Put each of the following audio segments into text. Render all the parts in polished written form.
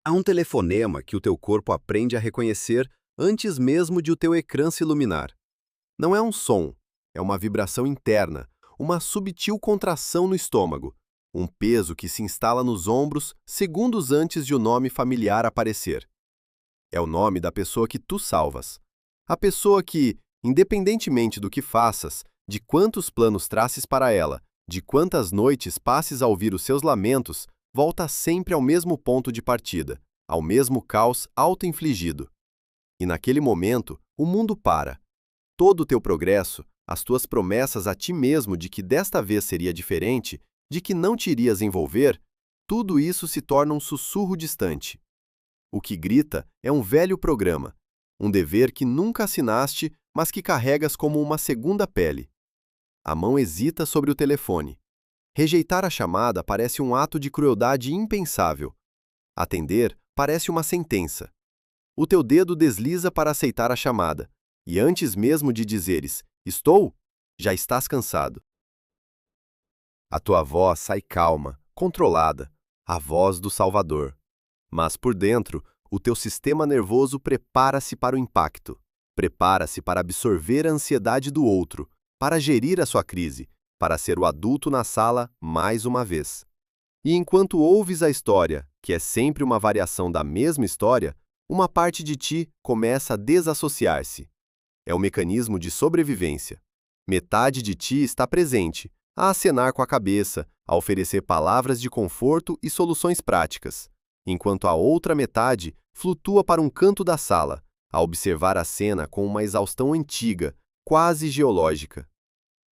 Há um telefonema que o teu corpo aprende a reconhecer antes mesmo de o teu ecrã se iluminar. Não é um som, é uma vibração interna, uma subtil contração no estômago, um peso que se instala nos ombros segundos antes de o nome familiar aparecer. É o nome da pessoa que tu salvas. A pessoa que, independentemente do que faças, de quantos planos traces para ela, de quantas noites passes a ouvir os seus lamentos, volta sempre ao mesmo ponto de partida, ao mesmo caos auto-infligido. E naquele momento, o mundo para. Todo o teu progresso, as tuas promessas a ti mesmo de que desta vez seria diferente, de que não te irias envolver, tudo isso se torna um sussurro distante. O que grita é um velho programa, um dever que nunca assinaste, mas que carregas como uma segunda pele. A mão hesita sobre o telefone. Rejeitar a chamada parece um ato de crueldade impensável. Atender parece uma sentença. O teu dedo desliza para aceitar a chamada, e antes mesmo de dizeres "estou", já estás cansado. A tua voz sai calma, controlada, a voz do Salvador. Mas por dentro, o teu sistema nervoso prepara-se para o impacto, prepara-se para absorver a ansiedade do outro, para gerir a sua crise, para ser o adulto na sala mais uma vez. E enquanto ouves a história, que é sempre uma variação da mesma história, uma parte de ti começa a desassociar-se. É o mecanismo de sobrevivência. Metade de ti está presente, a acenar com a cabeça, a oferecer palavras de conforto e soluções práticas, enquanto a outra metade flutua para um canto da sala, a observar a cena com uma exaustão antiga, quase geológica.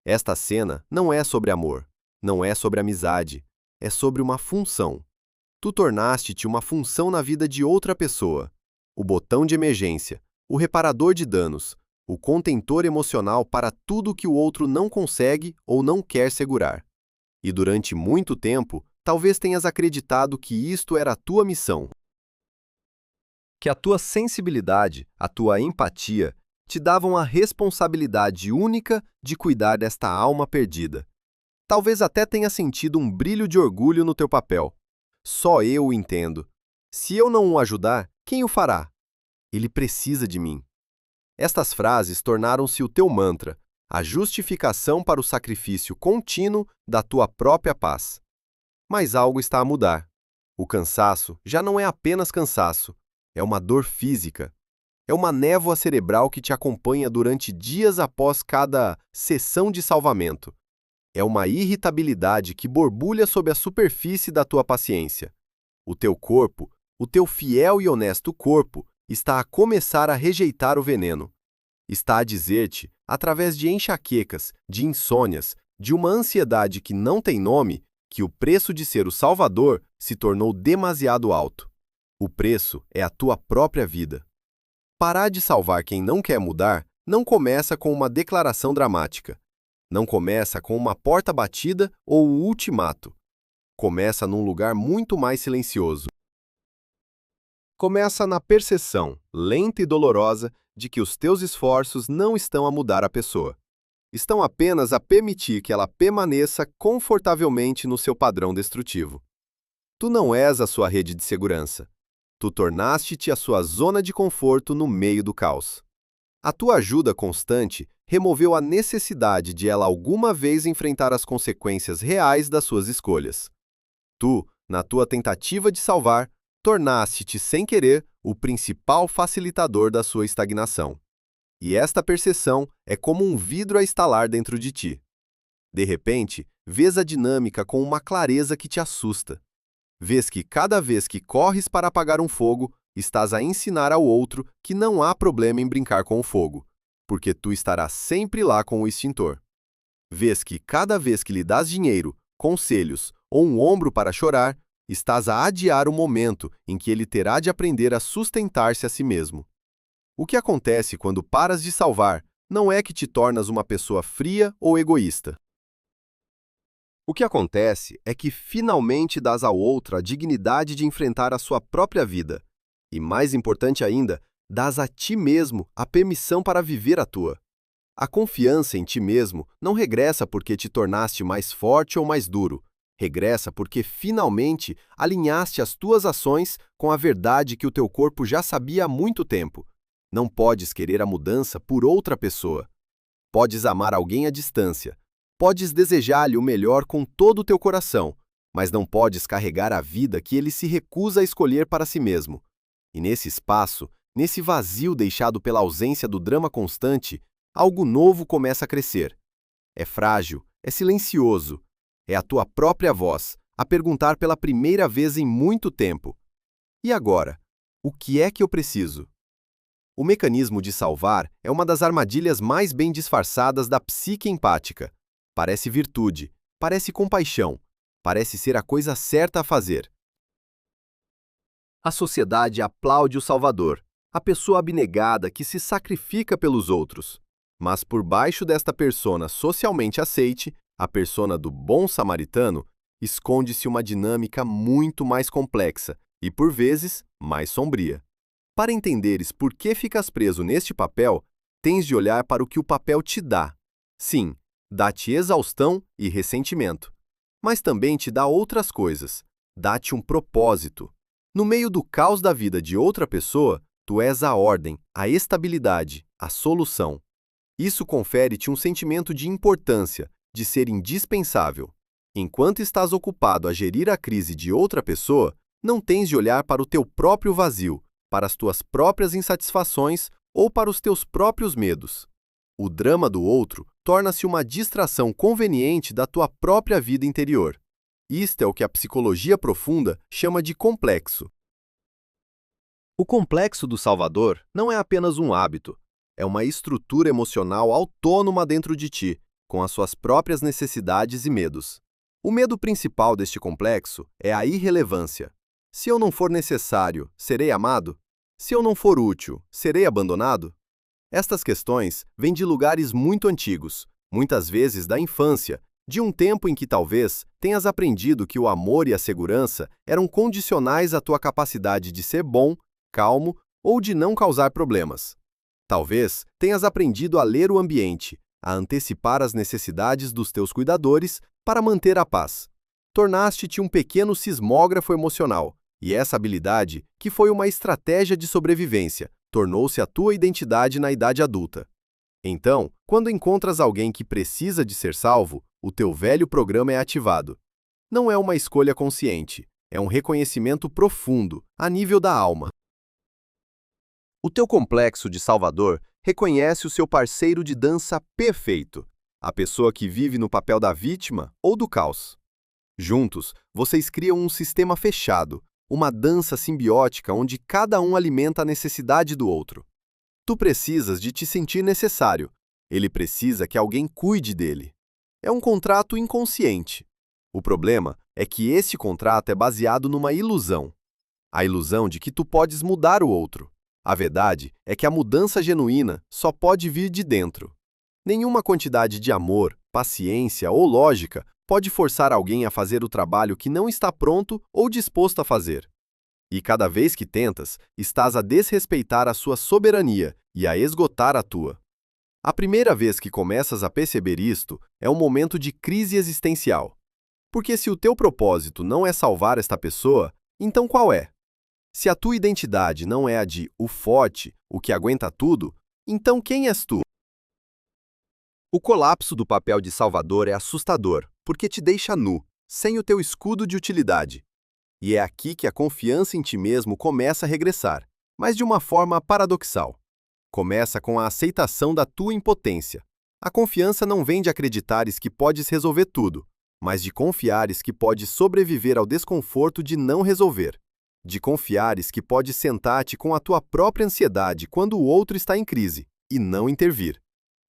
Esta cena não é sobre amor, não é sobre amizade, é sobre uma função. Tu tornaste-te uma função na vida de outra pessoa. O botão de emergência, o reparador de danos, o contentor emocional para tudo que o outro não consegue ou não quer segurar. E durante muito tempo, talvez tenhas acreditado que isto era a tua missão. Que a tua sensibilidade, a tua empatia, te davam a responsabilidade única de cuidar desta alma perdida. Talvez até tenha sentido um brilho de orgulho no teu papel. Só eu o entendo. Se eu não o ajudar, quem o fará? Ele precisa de mim. Estas frases tornaram-se o teu mantra, a justificação para o sacrifício contínuo da tua própria paz. Mas algo está a mudar. O cansaço já não é apenas cansaço, é uma dor física. É uma névoa cerebral que te acompanha durante dias após cada sessão de salvamento. É uma irritabilidade que borbulha sob a superfície da tua paciência. O teu corpo, o teu fiel e honesto corpo, está a começar a rejeitar o veneno. Está a dizer-te, através de enxaquecas, de insônias, de uma ansiedade que não tem nome, que o preço de ser o Salvador se tornou demasiado alto. O preço é a tua própria vida. Parar de salvar quem não quer mudar não começa com uma declaração dramática. Não começa com uma porta batida ou um ultimato. Começa num lugar muito mais silencioso. Começa na percepção, lenta e dolorosa, de que os teus esforços não estão a mudar a pessoa. Estão apenas a permitir que ela permaneça confortavelmente no seu padrão destrutivo. Tu não és a sua rede de segurança. Tu tornaste-te a sua zona de conforto no meio do caos. A tua ajuda constante removeu a necessidade de ela alguma vez enfrentar as consequências reais das suas escolhas. Tu, na tua tentativa de salvar, tornaste-te sem querer o principal facilitador da sua estagnação. E esta percepção é como um vidro a estalar dentro de ti. De repente, vês a dinâmica com uma clareza que te assusta. Vês que cada vez que corres para apagar um fogo, estás a ensinar ao outro que não há problema em brincar com o fogo, porque tu estarás sempre lá com o extintor. Vês que cada vez que lhe dás dinheiro, conselhos ou um ombro para chorar, estás a adiar o momento em que ele terá de aprender a sustentar-se a si mesmo. O que acontece quando paras de salvar não é que te tornas uma pessoa fria ou egoísta. O que acontece é que finalmente dás ao outro a dignidade de enfrentar a sua própria vida. E mais importante ainda, dás a ti mesmo a permissão para viver a tua. A confiança em ti mesmo não regressa porque te tornaste mais forte ou mais duro, Regressa porque finalmente alinhaste as tuas ações com a verdade que o teu corpo já sabia há muito tempo. Não podes querer a mudança por outra pessoa. Podes amar alguém à distância. Podes desejar-lhe o melhor com todo o teu coração, mas não podes carregar a vida que ele se recusa a escolher para si mesmo. E nesse espaço, nesse vazio deixado pela ausência do drama constante, algo novo começa a crescer. É frágil, é silencioso. É a tua própria voz, a perguntar pela primeira vez em muito tempo: e agora? O que é que eu preciso? O mecanismo de salvar é uma das armadilhas mais bem disfarçadas da psique empática. Parece virtude, parece compaixão, parece ser a coisa certa a fazer. A sociedade aplaude o salvador, a pessoa abnegada que se sacrifica pelos outros. Mas por baixo desta persona socialmente aceite, a persona do bom samaritano, esconde-se uma dinâmica muito mais complexa e, por vezes, mais sombria. Para entenderes por que ficas preso neste papel, tens de olhar para o que o papel te dá. Sim, dá-te exaustão e ressentimento. Mas também te dá outras coisas. Dá-te um propósito. No meio do caos da vida de outra pessoa, tu és a ordem, a estabilidade, a solução. Isso confere-te um sentimento de importância, de ser indispensável. Enquanto estás ocupado a gerir a crise de outra pessoa, não tens de olhar para o teu próprio vazio, para as tuas próprias insatisfações ou para os teus próprios medos. O drama do outro torna-se uma distração conveniente da tua própria vida interior. Isto é o que a psicologia profunda chama de complexo. O complexo do Salvador não é apenas um hábito, é uma estrutura emocional autônoma dentro de ti, com as suas próprias necessidades e medos. O medo principal deste complexo é a irrelevância. Se eu não for necessário, serei amado? Se eu não for útil, serei abandonado? Estas questões vêm de lugares muito antigos, muitas vezes da infância, de um tempo em que talvez tenhas aprendido que o amor e a segurança eram condicionais à tua capacidade de ser bom, calmo ou de não causar problemas. Talvez tenhas aprendido a ler o ambiente, a antecipar as necessidades dos teus cuidadores para manter a paz. Tornaste-te um pequeno sismógrafo emocional, e essa habilidade, que foi uma estratégia de sobrevivência, tornou-se a tua identidade na idade adulta. Então, quando encontras alguém que precisa de ser salvo, o teu velho programa é ativado. Não é uma escolha consciente, é um reconhecimento profundo, a nível da alma. O teu complexo de salvador reconhece o seu parceiro de dança perfeito, a pessoa que vive no papel da vítima ou do caos. Juntos, vocês criam um sistema fechado, uma dança simbiótica onde cada um alimenta a necessidade do outro. Tu precisas de te sentir necessário, ele precisa que alguém cuide dele. É um contrato inconsciente. O problema é que esse contrato é baseado numa ilusão. A ilusão de que tu podes mudar o outro. A verdade é que a mudança genuína só pode vir de dentro. Nenhuma quantidade de amor, paciência ou lógica pode forçar alguém a fazer o trabalho que não está pronto ou disposto a fazer. E cada vez que tentas, estás a desrespeitar a sua soberania e a esgotar a tua. A primeira vez que começas a perceber isto é um momento de crise existencial. Porque se o teu propósito não é salvar esta pessoa, então qual é? Se a tua identidade não é a de o forte, o que aguenta tudo, então quem és tu? O colapso do papel de salvador é assustador, porque te deixa nu, sem o teu escudo de utilidade. E é aqui que a confiança em ti mesmo começa a regressar, mas de uma forma paradoxal. Começa com a aceitação da tua impotência. A confiança não vem de acreditares que podes resolver tudo, mas de confiares que podes sobreviver ao desconforto de não resolver. De confiares que podes sentar-te com a tua própria ansiedade quando o outro está em crise, e não intervir.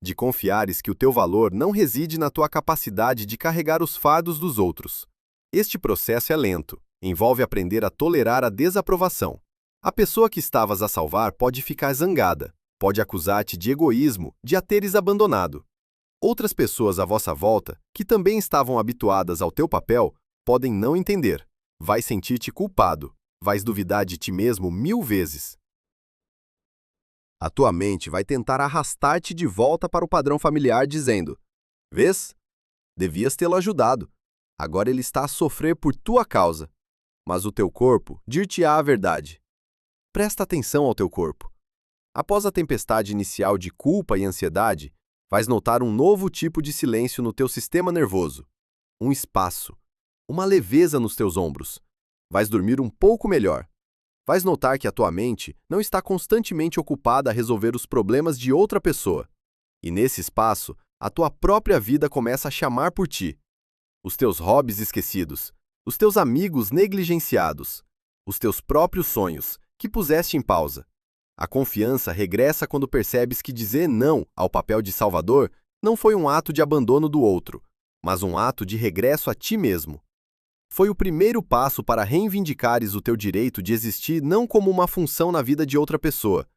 De confiares que o teu valor não reside na tua capacidade de carregar os fardos dos outros. Este processo é lento, envolve aprender a tolerar a desaprovação. A pessoa que estavas a salvar pode ficar zangada, pode acusar-te de egoísmo, de a teres abandonado. Outras pessoas à vossa volta, que também estavam habituadas ao teu papel, podem não entender. Vais sentir-te culpado, vais duvidar de ti mesmo 1000 vezes. A tua mente vai tentar arrastar-te de volta para o padrão familiar dizendo: vês? Devias tê-lo ajudado. Agora ele está a sofrer por tua causa. Mas o teu corpo dir-te-á a verdade. Presta atenção ao teu corpo. Após a tempestade inicial de culpa e ansiedade, vais notar um novo tipo de silêncio no teu sistema nervoso. Um espaço, uma leveza nos teus ombros. Vais dormir um pouco melhor. Vais notar que a tua mente não está constantemente ocupada a resolver os problemas de outra pessoa. E nesse espaço, a tua própria vida começa a chamar por ti. Os teus hobbies esquecidos, os teus amigos negligenciados, os teus próprios sonhos, que puseste em pausa. A confiança regressa quando percebes que dizer não ao papel de salvador não foi um ato de abandono do outro, mas um ato de regresso a ti mesmo. Foi o primeiro passo para reivindicares o teu direito de existir não como uma função na vida de outra pessoa,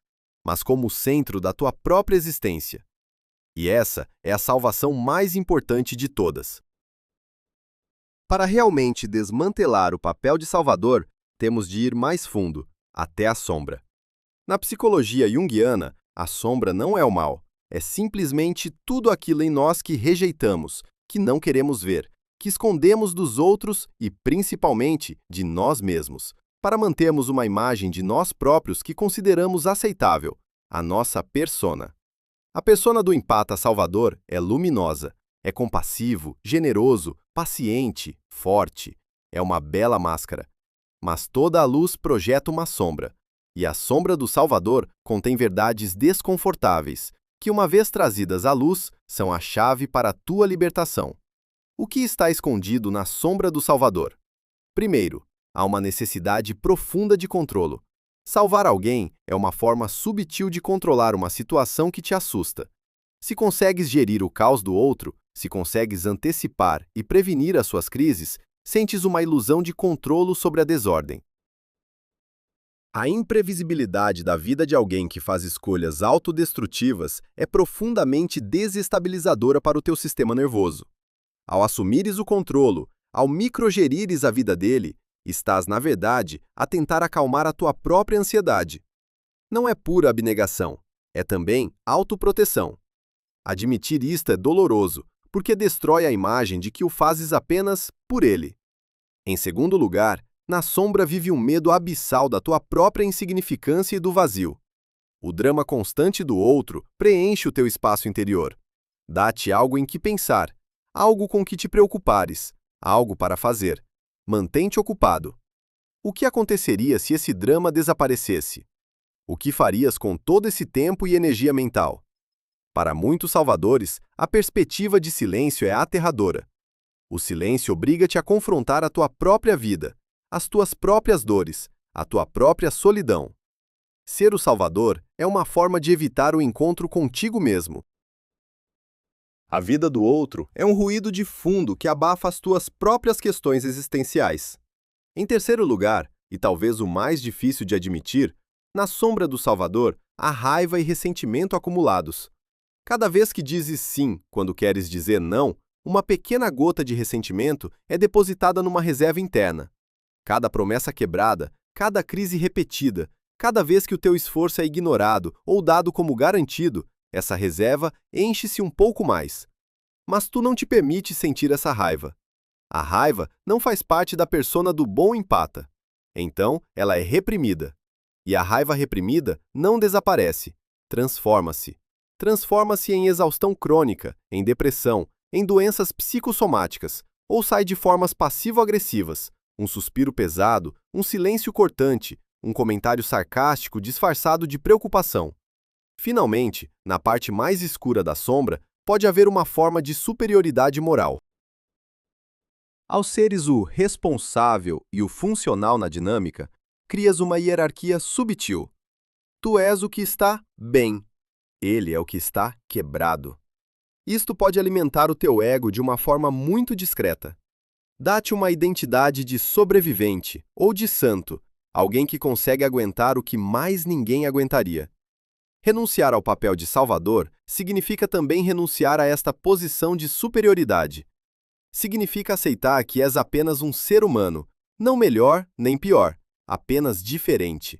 mas como o centro da tua própria existência. E essa é a salvação mais importante de todas. Para realmente desmantelar o papel de salvador, temos de ir mais fundo, até a sombra. Na psicologia junguiana, a sombra não é o mal, é simplesmente tudo aquilo em nós que rejeitamos, que não queremos ver, que escondemos dos outros e, principalmente, de nós mesmos, para mantermos uma imagem de nós próprios que consideramos aceitável, a nossa persona. A persona do empata salvador é luminosa, é compassivo, generoso, paciente, forte. É uma bela máscara. Mas toda a luz projeta uma sombra. E a sombra do Salvador contém verdades desconfortáveis, que, uma vez trazidas à luz, são a chave para a tua libertação. O que está escondido na sombra do Salvador? Primeiro, há uma necessidade profunda de controlo. Salvar alguém é uma forma sutil de controlar uma situação que te assusta. Se consegues gerir o caos do outro, se consegues antecipar e prevenir as suas crises, sentes uma ilusão de controlo sobre a desordem. A imprevisibilidade da vida de alguém que faz escolhas autodestrutivas é profundamente desestabilizadora para o teu sistema nervoso. Ao assumires o controlo, ao microgerires a vida dele, estás, na verdade, a tentar acalmar a tua própria ansiedade. Não é pura abnegação, é também autoproteção. Admitir isto é doloroso, porque destrói a imagem de que o fazes apenas por ele. Em segundo lugar, na sombra vive um medo abissal da tua própria insignificância e do vazio. O drama constante do outro preenche o teu espaço interior. Dá-te algo em que pensar, algo com que te preocupares, algo para fazer. Mantém-te ocupado. O que aconteceria se esse drama desaparecesse? O que farias com todo esse tempo e energia mental? Para muitos salvadores, a perspectiva de silêncio é aterradora. O silêncio obriga-te a confrontar a tua própria vida, as tuas próprias dores, a tua própria solidão. Ser o Salvador é uma forma de evitar o encontro contigo mesmo. A vida do outro é um ruído de fundo que abafa as tuas próprias questões existenciais. Em terceiro lugar, e talvez o mais difícil de admitir, na sombra do Salvador há raiva e ressentimento acumulados. Cada vez que dizes sim quando queres dizer não, uma pequena gota de ressentimento é depositada numa reserva interna. Cada promessa quebrada, cada crise repetida, cada vez que o teu esforço é ignorado ou dado como garantido, essa reserva enche-se um pouco mais. Mas tu não te permites sentir essa raiva. A raiva não faz parte da persona do bom empata. Então, ela é reprimida. E a raiva reprimida não desaparece, transforma-se. Transforma-se em exaustão crônica, em depressão, em doenças psicossomáticas, ou sai de formas passivo-agressivas, um suspiro pesado, um silêncio cortante, um comentário sarcástico disfarçado de preocupação. Finalmente, na parte mais escura da sombra, pode haver uma forma de superioridade moral. Ao seres o responsável e o funcional na dinâmica, crias uma hierarquia subtil. Tu és o que está bem, ele é o que está quebrado. Isto pode alimentar o teu ego de uma forma muito discreta. Dá-te uma identidade de sobrevivente ou de santo, alguém que consegue aguentar o que mais ninguém aguentaria. Renunciar ao papel de salvador significa também renunciar a esta posição de superioridade. Significa aceitar que és apenas um ser humano, não melhor nem pior, apenas diferente.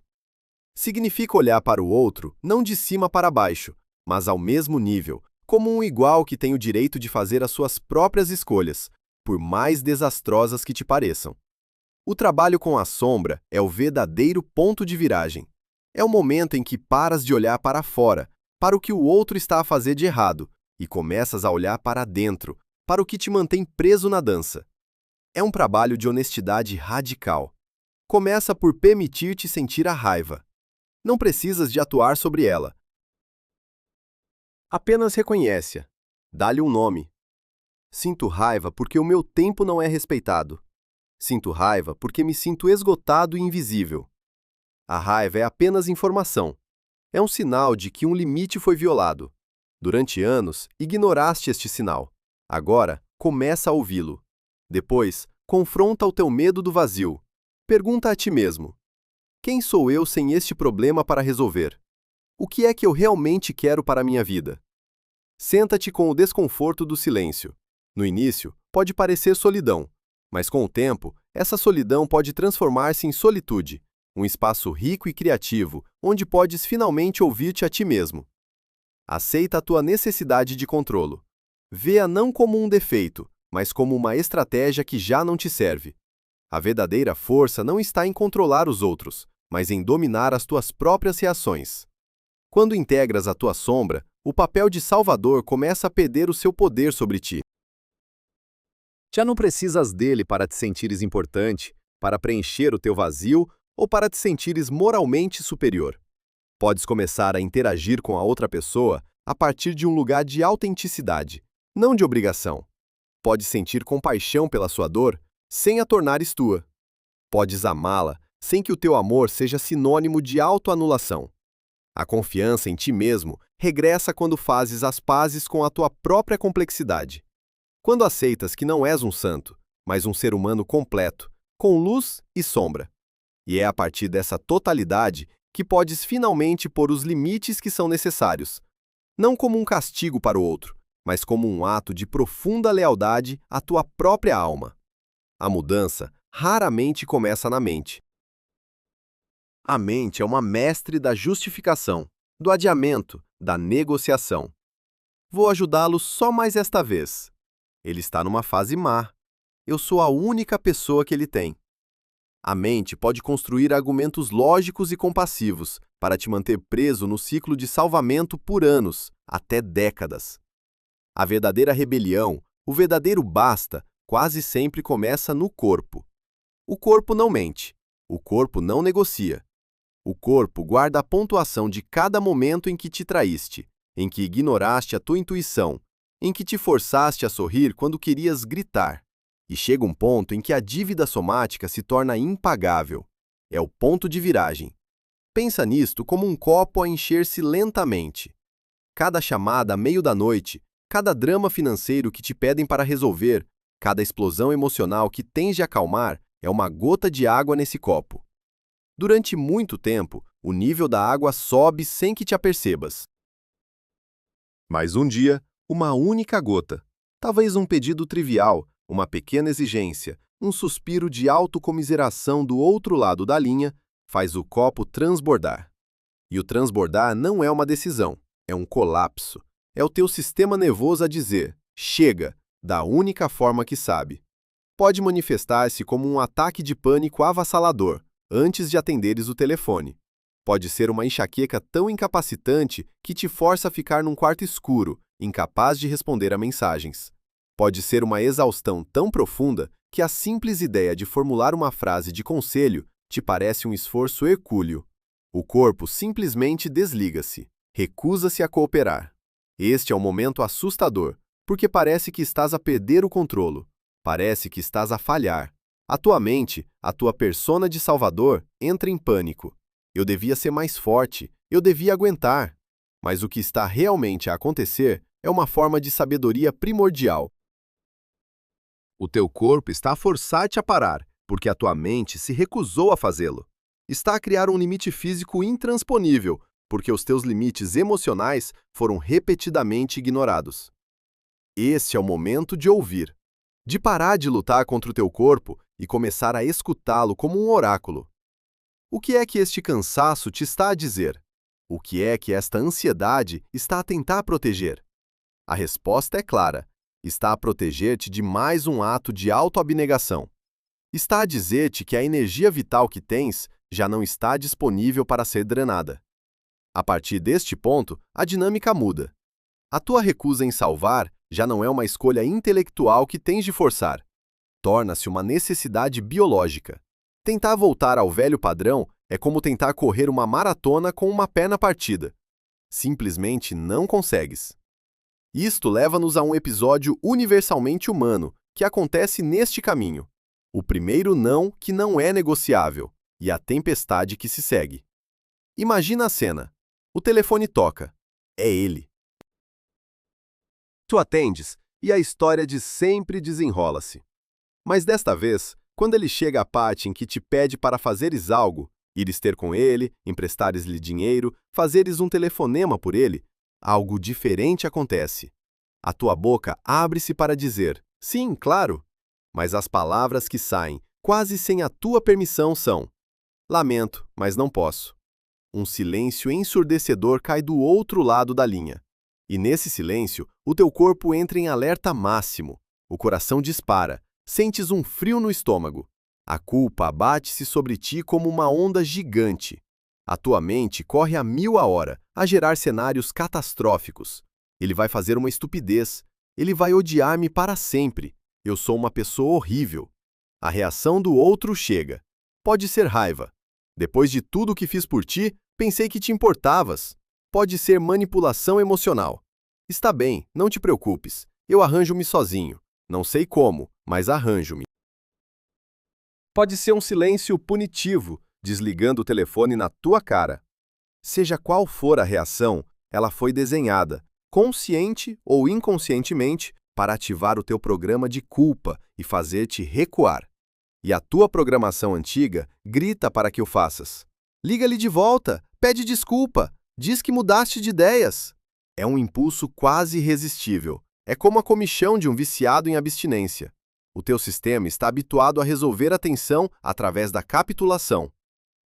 Significa olhar para o outro não de cima para baixo, mas ao mesmo nível, como um igual que tem o direito de fazer as suas próprias escolhas, por mais desastrosas que te pareçam. O trabalho com a sombra é o verdadeiro ponto de viragem. É o momento em que paras de olhar para fora, para o que o outro está a fazer de errado, e começas a olhar para dentro, para o que te mantém preso na dança. É um trabalho de honestidade radical. Começa por permitir-te sentir a raiva. Não precisas de atuar sobre ela. Apenas reconhece-a. Dá-lhe um nome. Sinto raiva porque o meu tempo não é respeitado. Sinto raiva porque me sinto esgotado e invisível. A raiva é apenas informação. É um sinal de que um limite foi violado. Durante anos, ignoraste este sinal. Agora, começa a ouvi-lo. Depois, confronta o teu medo do vazio. Pergunta a ti mesmo: quem sou eu sem este problema para resolver? O que é que eu realmente quero para a minha vida? Senta-te com o desconforto do silêncio. No início, pode parecer solidão, mas com o tempo, essa solidão pode transformar-se em solitude, um espaço rico e criativo, onde podes finalmente ouvir-te a ti mesmo. Aceita a tua necessidade de controle. Vê-a não como um defeito, mas como uma estratégia que já não te serve. A verdadeira força não está em controlar os outros, mas em dominar as tuas próprias reações. Quando integras a tua sombra, o papel de salvador começa a perder o seu poder sobre ti. Já não precisas dele para te sentires importante, para preencher o teu vazio ou para te sentires moralmente superior. Podes começar a interagir com a outra pessoa a partir de um lugar de autenticidade, não de obrigação. Podes sentir compaixão pela sua dor sem a tornares tua. Podes amá-la sem que o teu amor seja sinônimo de autoanulação. A confiança em ti mesmo regressa quando fazes as pazes com a tua própria complexidade. Quando aceitas que não és um santo, mas um ser humano completo, com luz e sombra. E é a partir dessa totalidade que podes finalmente pôr os limites que são necessários, não como um castigo para o outro, mas como um ato de profunda lealdade à tua própria alma. A mudança raramente começa na mente. A mente é uma mestre da justificação, do adiamento, da negociação. Vou ajudá-lo só mais esta vez. Ele está numa fase má. Eu sou a única pessoa que ele tem. A mente pode construir argumentos lógicos e compassivos para te manter preso no ciclo de salvamento por anos, até décadas. A verdadeira rebelião, o verdadeiro basta, quase sempre começa no corpo. O corpo não mente. O corpo não negocia. O corpo guarda a pontuação de cada momento em que te traíste, em que ignoraste a tua intuição, em que te forçaste a sorrir quando querias gritar. E chega um ponto em que a dívida somática se torna impagável. É o ponto de viragem. Pensa nisto como um copo a encher-se lentamente. Cada chamada à meio da noite, cada drama financeiro que te pedem para resolver, cada explosão emocional que tens de acalmar é uma gota de água nesse copo. Durante muito tempo, o nível da água sobe sem que te apercebas. Mas um dia, uma única gota, talvez um pedido trivial, uma pequena exigência, um suspiro de autocomiseração do outro lado da linha, faz o copo transbordar. E o transbordar não é uma decisão, é um colapso. É o teu sistema nervoso a dizer, chega, da única forma que sabe. Pode manifestar-se como um ataque de pânico avassalador, antes de atenderes o telefone. Pode ser uma enxaqueca tão incapacitante que te força a ficar num quarto escuro, incapaz de responder a mensagens. Pode ser uma exaustão tão profunda que a simples ideia de formular uma frase de conselho te parece um esforço hercúleo. O corpo simplesmente desliga-se, recusa-se a cooperar. Este é um momento assustador, porque parece que estás a perder o controlo, parece que estás a falhar. A tua mente, a tua persona de salvador, entra em pânico. Eu devia ser mais forte, eu devia aguentar. Mas o que está realmente a acontecer é uma forma de sabedoria primordial. O teu corpo está a forçar-te a parar, porque a tua mente se recusou a fazê-lo. Está a criar um limite físico intransponível, porque os teus limites emocionais foram repetidamente ignorados. Esse é o momento de ouvir, de parar de lutar contra o teu corpo e começar a escutá-lo como um oráculo. O que é que este cansaço te está a dizer? O que é que esta ansiedade está a tentar proteger? A resposta é clara. Está a proteger-te de mais um ato de autoabnegação. Está a dizer-te que a energia vital que tens já não está disponível para ser drenada. A partir deste ponto, a dinâmica muda. A tua recusa em salvar já não é uma escolha intelectual que tens de forçar. Torna-se uma necessidade biológica. Tentar voltar ao velho padrão é como tentar correr uma maratona com uma perna partida. Simplesmente não consegues. Isto leva-nos a um episódio universalmente humano, que acontece neste caminho. O primeiro não que não é negociável, e a tempestade que se segue. Imagina a cena. O telefone toca. É ele. Tu atendes, e a história de sempre desenrola-se. Mas desta vez, quando ele chega à parte em que te pede para fazeres algo, ires ter com ele, emprestares-lhe dinheiro, fazeres um telefonema por ele, algo diferente acontece. A tua boca abre-se para dizer, sim, claro, mas as palavras que saem, quase sem a tua permissão, são: lamento, mas não posso. Um silêncio ensurdecedor cai do outro lado da linha. E nesse silêncio, o teu corpo entra em alerta máximo. O coração dispara, sentes um frio no estômago. A culpa abate-se sobre ti como uma onda gigante. A tua mente corre a 1000 a hora, a gerar cenários catastróficos. Ele vai fazer uma estupidez. Ele vai odiar-me para sempre. Eu sou uma pessoa horrível. A reação do outro chega. Pode ser raiva. Depois de tudo o que fiz por ti, pensei que te importavas. Pode ser manipulação emocional. Está bem, não te preocupes. Eu arranjo-me sozinho. Não sei como, mas arranjo-me. Pode ser um silêncio punitivo, desligando o telefone na tua cara. Seja qual for a reação, ela foi desenhada, consciente ou inconscientemente, para ativar o teu programa de culpa e fazer-te recuar. E a tua programação antiga grita para que o faças. Liga-lhe de volta, pede desculpa, diz que mudaste de ideias. É um impulso quase irresistível. É como a comichão de um viciado em abstinência. O teu sistema está habituado a resolver a tensão através da capitulação.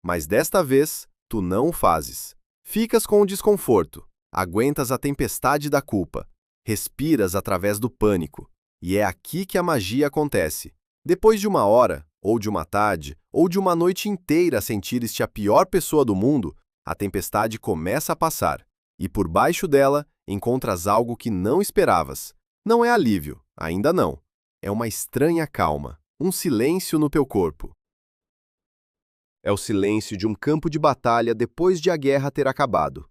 Mas desta vez, tu não o fazes. Ficas com o desconforto, aguentas a tempestade da culpa, respiras através do pânico. E é aqui que a magia acontece. Depois de uma hora, ou de uma tarde, ou de uma noite inteira a sentires-te a pior pessoa do mundo, a tempestade começa a passar. E por baixo dela, encontras algo que não esperavas. Não é alívio, ainda não. É uma estranha calma, um silêncio no teu corpo. É o silêncio de um campo de batalha depois de a guerra ter acabado.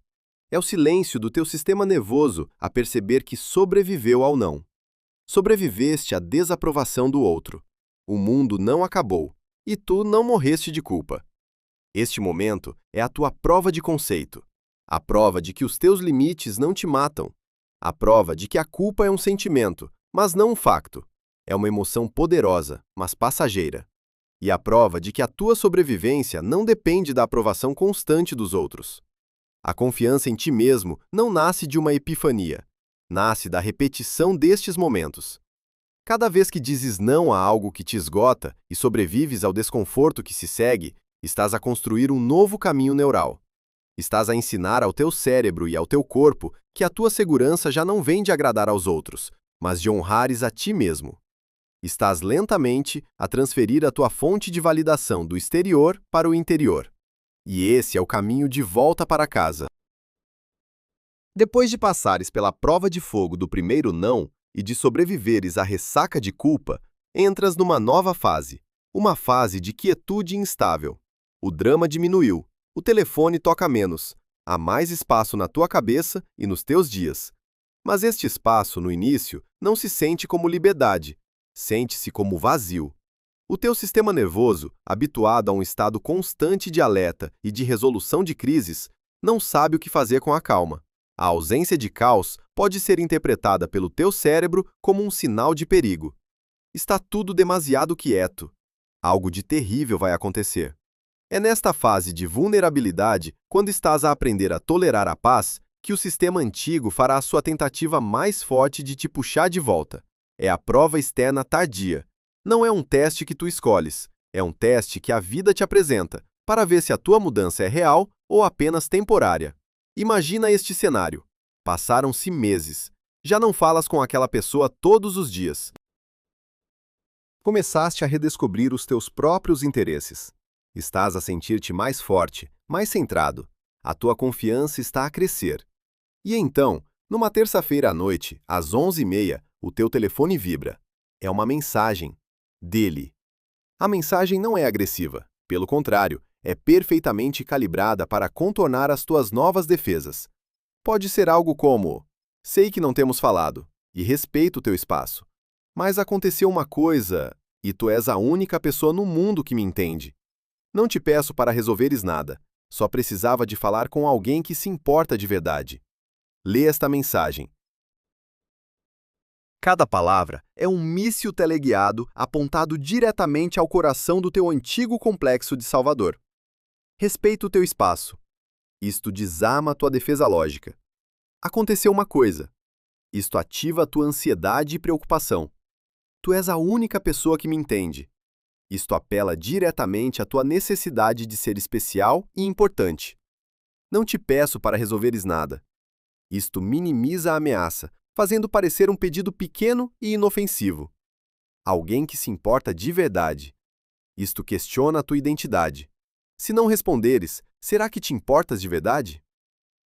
É o silêncio do teu sistema nervoso a perceber que sobreviveu ao não. Sobreviveste à desaprovação do outro. O mundo não acabou, e tu não morreste de culpa. Este momento é a tua prova de conceito. A prova de que os teus limites não te matam. A prova de que a culpa é um sentimento, mas não um facto. É uma emoção poderosa, mas passageira. E a prova de que a tua sobrevivência não depende da aprovação constante dos outros. A confiança em ti mesmo não nasce de uma epifania. Nasce da repetição destes momentos. Cada vez que dizes não a algo que te esgota e sobrevives ao desconforto que se segue, estás a construir um novo caminho neural. Estás a ensinar ao teu cérebro e ao teu corpo que a tua segurança já não vem de agradar aos outros, mas de honrares a ti mesmo. Estás lentamente a transferir a tua fonte de validação do exterior para o interior. E esse é o caminho de volta para casa. Depois de passares pela prova de fogo do primeiro não e de sobreviveres à ressaca de culpa, entras numa nova fase, uma fase de quietude instável. O drama diminuiu, o telefone toca menos, há mais espaço na tua cabeça e nos teus dias. Mas este espaço, no início, não se sente como liberdade, sente-se como vazio. O teu sistema nervoso, habituado a um estado constante de alerta e de resolução de crises, não sabe o que fazer com a calma. A ausência de caos pode ser interpretada pelo teu cérebro como um sinal de perigo. Está tudo demasiado quieto. Algo de terrível vai acontecer. É nesta fase de vulnerabilidade, quando estás a aprender a tolerar a paz, que o sistema antigo fará a sua tentativa mais forte de te puxar de volta. É a prova externa tardia. Não é um teste que tu escolhes, é um teste que a vida te apresenta, para ver se a tua mudança é real ou apenas temporária. Imagina este cenário. Passaram-se meses. Já não falas com aquela pessoa todos os dias. Começaste a redescobrir os teus próprios interesses. Estás a sentir-te mais forte, mais centrado. A tua confiança está a crescer. E então, numa terça-feira à noite, às 11h30, o teu telefone vibra. É uma mensagem dele. A mensagem não é agressiva. Pelo contrário, é perfeitamente calibrada para contornar as tuas novas defesas. Pode ser algo como: sei que não temos falado, e respeito o teu espaço. Mas aconteceu uma coisa, e tu és a única pessoa no mundo que me entende. Não te peço para resolveres nada, só precisava de falar com alguém que se importa de verdade. Lê esta mensagem. Cada palavra é um míssil teleguiado apontado diretamente ao coração do teu antigo complexo de Salvador. Respeita o teu espaço. Isto desarma a tua defesa lógica. Aconteceu uma coisa. Isto ativa a tua ansiedade e preocupação. Tu és a única pessoa que me entende. Isto apela diretamente à tua necessidade de ser especial e importante. Não te peço para resolveres nada. Isto minimiza a ameaça, fazendo parecer um pedido pequeno e inofensivo. Alguém que se importa de verdade. Isto questiona a tua identidade. Se não responderes, será que te importas de verdade?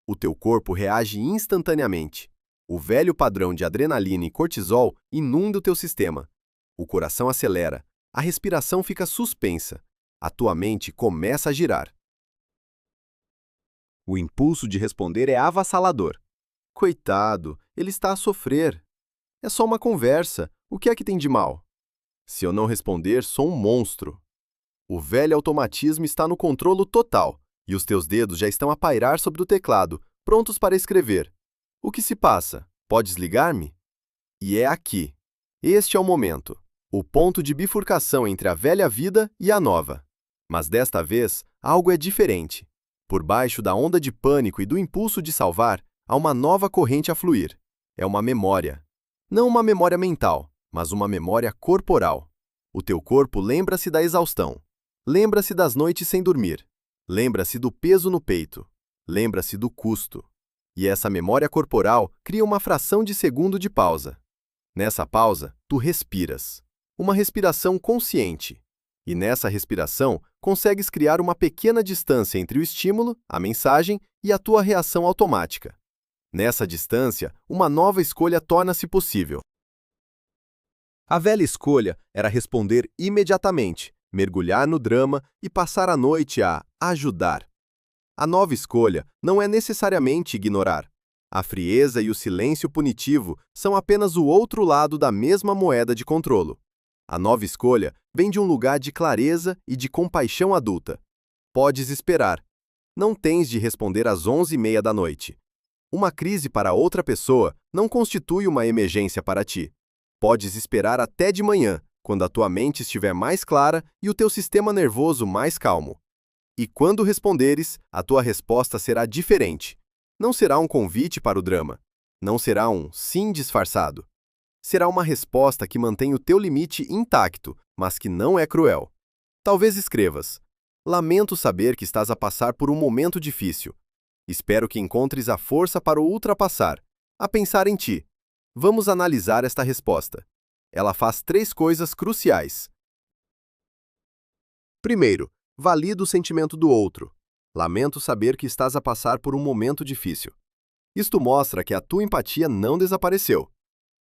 O teu corpo reage instantaneamente. O velho padrão de adrenalina e cortisol inunda o teu sistema. O coração acelera, a respiração fica suspensa, a tua mente começa a girar. O impulso de responder é avassalador. Coitado, ele está a sofrer. É só uma conversa, o que é que tem de mal? Se eu não responder, sou um monstro. O velho automatismo está no controle total, e os teus dedos já estão a pairar sobre o teclado, prontos para escrever. O que se passa? Podes ligar-me? E é aqui. Este é o momento. O ponto de bifurcação entre a velha vida e a nova. Mas desta vez, algo é diferente. Por baixo da onda de pânico e do impulso de salvar, há uma nova corrente a fluir. É uma memória. Não uma memória mental, mas uma memória corporal. O teu corpo lembra-se da exaustão. Lembra-se das noites sem dormir. Lembra-se do peso no peito. Lembra-se do custo. E essa memória corporal cria uma fração de segundo de pausa. Nessa pausa, tu respiras. Uma respiração consciente. E nessa respiração, consegues criar uma pequena distância entre o estímulo, a mensagem e a tua reação automática. Nessa distância, uma nova escolha torna-se possível. A velha escolha era responder imediatamente, mergulhar no drama e passar a noite a ajudar. A nova escolha não é necessariamente ignorar. A frieza e o silêncio punitivo são apenas o outro lado da mesma moeda de controlo. A nova escolha vem de um lugar de clareza e de compaixão adulta. Podes esperar. Não tens de responder às 11h30 da noite. Uma crise para outra pessoa não constitui uma emergência para ti. Podes esperar até de manhã, quando a tua mente estiver mais clara e o teu sistema nervoso mais calmo. E quando responderes, a tua resposta será diferente. Não será um convite para o drama. Não será um sim disfarçado. Será uma resposta que mantém o teu limite intacto, mas que não é cruel. Talvez escrevas: lamento saber que estás a passar por um momento difícil. Espero que encontres a força para o ultrapassar, a pensar em ti. Vamos analisar esta resposta. Ela faz 3 coisas cruciais. Primeiro, valida o sentimento do outro. Lamento saber que estás a passar por um momento difícil. Isto mostra que a tua empatia não desapareceu.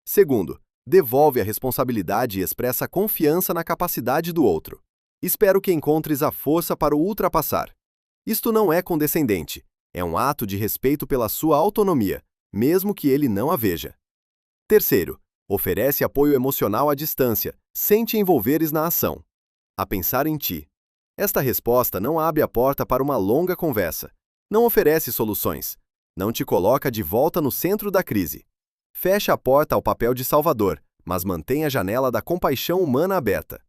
Segundo, devolve a responsabilidade e expressa confiança na capacidade do outro. Espero que encontres a força para o ultrapassar. Isto não é condescendente. É um ato de respeito pela sua autonomia, mesmo que ele não a veja. Terceiro, oferece apoio emocional à distância, sem te envolveres na ação. A pensar em ti. Esta resposta não abre a porta para uma longa conversa. Não oferece soluções. Não te coloca de volta no centro da crise. Fecha a porta ao papel de salvador, mas mantém a janela da compaixão humana aberta.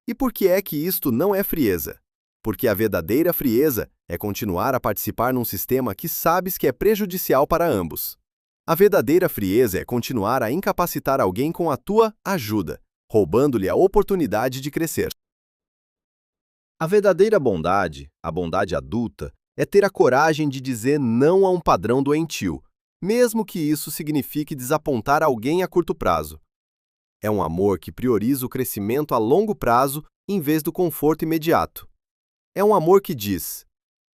E por que é que isto não é frieza? Porque a verdadeira frieza é continuar a participar num sistema que sabes que é prejudicial para ambos. A verdadeira frieza é continuar a incapacitar alguém com a tua ajuda, roubando-lhe a oportunidade de crescer. A verdadeira bondade, a bondade adulta, é ter a coragem de dizer não a um padrão doentio, mesmo que isso signifique desapontar alguém a curto prazo. É um amor que prioriza o crescimento a longo prazo em vez do conforto imediato. É um amor que diz: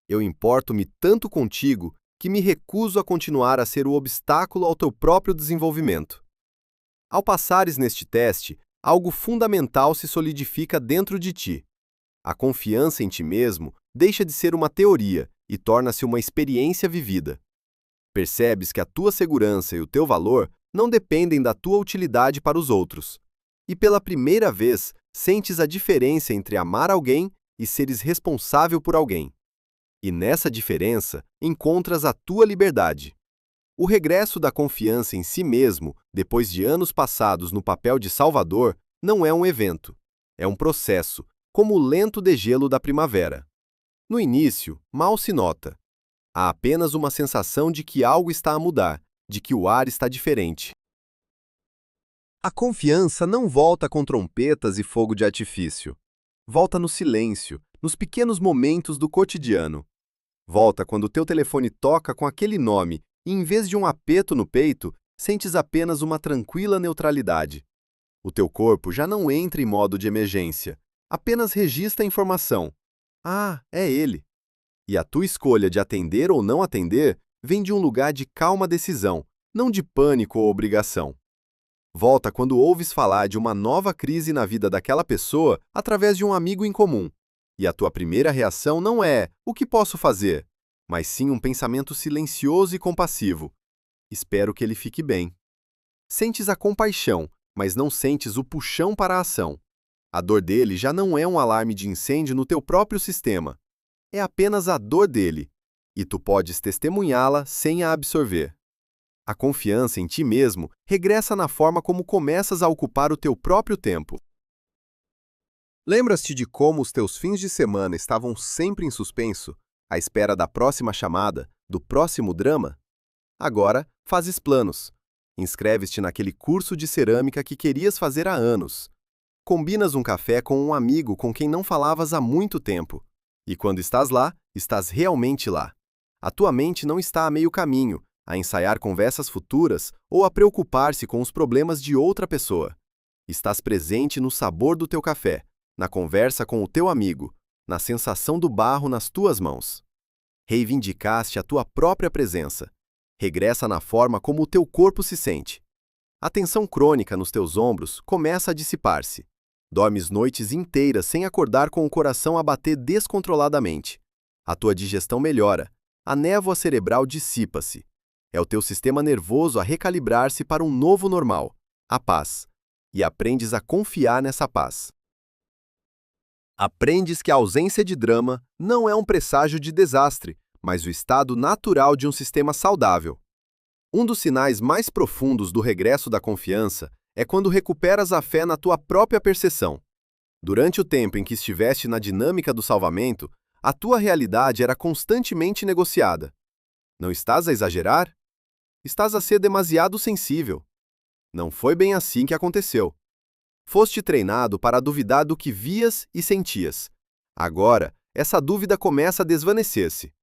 eu importo-me tanto contigo que me recuso a continuar a ser o obstáculo ao teu próprio desenvolvimento. Ao passares neste teste, algo fundamental se solidifica dentro de ti. A confiança em ti mesmo deixa de ser uma teoria e torna-se uma experiência vivida. Percebes que a tua segurança e o teu valor não dependem da tua utilidade para os outros. E pela primeira vez, sentes a diferença entre amar alguém e seres responsável por alguém. E nessa diferença, encontras a tua liberdade. O regresso da confiança em si mesmo, depois de anos passados no papel de salvador, não é um evento. É um processo, como o lento degelo da primavera. No início, mal se nota. Há apenas uma sensação de que algo está a mudar, de que o ar está diferente. A confiança não volta com trompetas e fogo de artifício. Volta no silêncio, nos pequenos momentos do cotidiano. Volta quando o teu telefone toca com aquele nome e, em vez de um aperto no peito, sentes apenas uma tranquila neutralidade. O teu corpo já não entra em modo de emergência, apenas registra a informação. Ah, é ele. E a tua escolha de atender ou não atender vem de um lugar de calma decisão, não de pânico ou obrigação. Volta quando ouves falar de uma nova crise na vida daquela pessoa através de um amigo em comum. E a tua primeira reação não é "o que posso fazer?", mas sim um pensamento silencioso e compassivo. Espero que ele fique bem. Sentes a compaixão, mas não sentes o puxão para a ação. A dor dele já não é um alarme de incêndio no teu próprio sistema. É apenas a dor dele, e tu podes testemunhá-la sem a absorver. A confiança em ti mesmo regressa na forma como começas a ocupar o teu próprio tempo. Lembras-te de como os teus fins de semana estavam sempre em suspenso, à espera da próxima chamada, do próximo drama? Agora, fazes planos. Inscreves-te naquele curso de cerâmica que querias fazer há anos. Combinas um café com um amigo com quem não falavas há muito tempo. E quando estás lá, estás realmente lá. A tua mente não está a meio caminho, a ensaiar conversas futuras ou a preocupar-se com os problemas de outra pessoa. Estás presente no sabor do teu café, na conversa com o teu amigo, na sensação do barro nas tuas mãos. Reivindicaste a tua própria presença. Regressa na forma como o teu corpo se sente. A tensão crônica nos teus ombros começa a dissipar-se. Dormes noites inteiras sem acordar com o coração a bater descontroladamente. A tua digestão melhora. A névoa cerebral dissipa-se. É o teu sistema nervoso a recalibrar-se para um novo normal, a paz. E aprendes a confiar nessa paz. Aprendes que a ausência de drama não é um presságio de desastre, mas o estado natural de um sistema saudável. Um dos sinais mais profundos do regresso da confiança é quando recuperas a fé na tua própria percepção. Durante o tempo em que estiveste na dinâmica do salvamento, a tua realidade era constantemente negociada. Não estás a exagerar? Estás a ser demasiado sensível. Não foi bem assim que aconteceu. Foste treinado para duvidar do que vias e sentias. Agora, essa dúvida começa a desvanecer-se.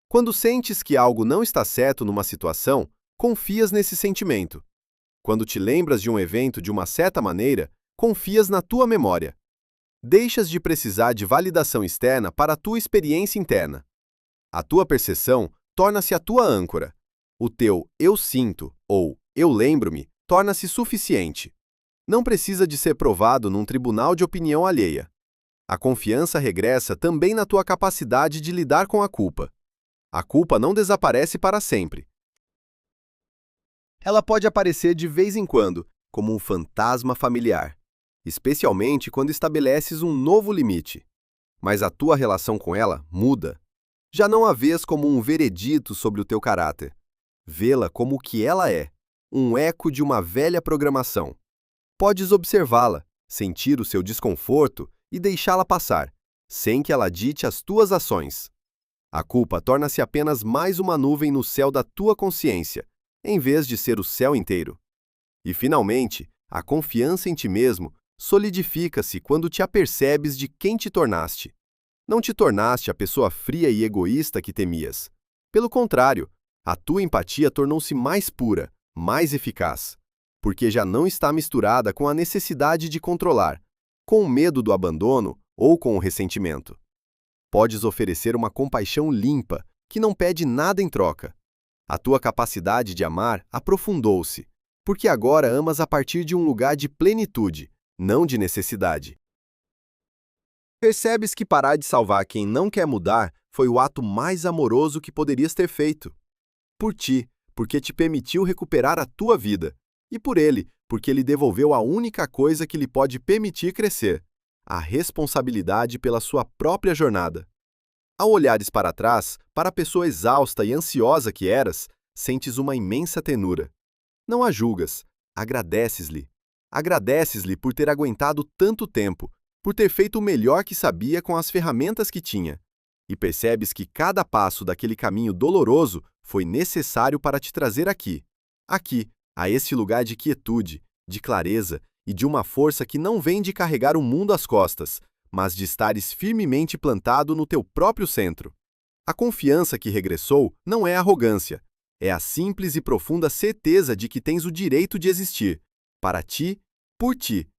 Quando sentes que algo não está certo numa situação, confias nesse sentimento. Quando te lembras de um evento de uma certa maneira, confias na tua memória. Deixas de precisar de validação externa para a tua experiência interna. A tua percepção torna-se a tua âncora. O teu "eu sinto" ou "eu lembro-me" torna-se suficiente. Não precisa de ser provado num tribunal de opinião alheia. A confiança regressa também na tua capacidade de lidar com a culpa. A culpa não desaparece para sempre. Ela pode aparecer de vez em quando, como um fantasma familiar, especialmente quando estabeleces um novo limite. Mas a tua relação com ela muda. Já não a vês como um veredito sobre o teu caráter. Vê-la como o que ela é, um eco de uma velha programação. Podes observá-la, sentir o seu desconforto e deixá-la passar, sem que ela dite as tuas ações. A culpa torna-se apenas mais uma nuvem no céu da tua consciência, em vez de ser o céu inteiro. E, finalmente, a confiança em ti mesmo solidifica-se quando te apercebes de quem te tornaste. Não te tornaste a pessoa fria e egoísta que temias. Pelo contrário, A tua empatia tornou-se mais pura, mais eficaz, porque já não está misturada com a necessidade de controlar, com o medo do abandono ou com o ressentimento. Podes oferecer uma compaixão limpa, que não pede nada em troca. A tua capacidade de amar aprofundou-se, porque agora amas a partir de um lugar de plenitude, não de necessidade. Percebes que parar de salvar quem não quer mudar foi o ato mais amoroso que poderias ter feito. Por ti, porque te permitiu recuperar a tua vida, e por ele, porque ele devolveu a única coisa que lhe pode permitir crescer, a responsabilidade pela sua própria jornada. Ao olhares para trás, para a pessoa exausta e ansiosa que eras, sentes uma imensa tenura. Não a julgas, agradeces-lhe. Agradeces-lhe por ter aguentado tanto tempo, por ter feito o melhor que sabia com as ferramentas que tinha. E percebes que cada passo daquele caminho doloroso foi necessário para te trazer aqui, a esse lugar de quietude, de clareza e de uma força que não vem de carregar o mundo às costas, mas de estares firmemente plantado no teu próprio centro. A confiança que regressou não é arrogância, é a simples e profunda certeza de que tens o direito de existir, para ti, por ti.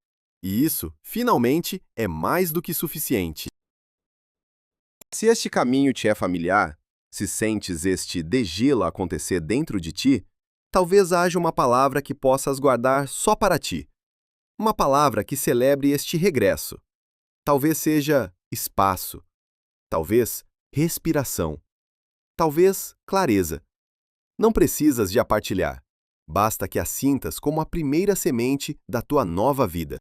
E isso, finalmente, é mais do que suficiente. Se este caminho te é familiar, se sentes este degelo acontecer dentro de ti, talvez haja uma palavra que possas guardar só para ti. Uma palavra que celebre este regresso. Talvez seja espaço. Talvez respiração. Talvez clareza. Não precisas de a partilhar. Basta que a sintas como a primeira semente da tua nova vida.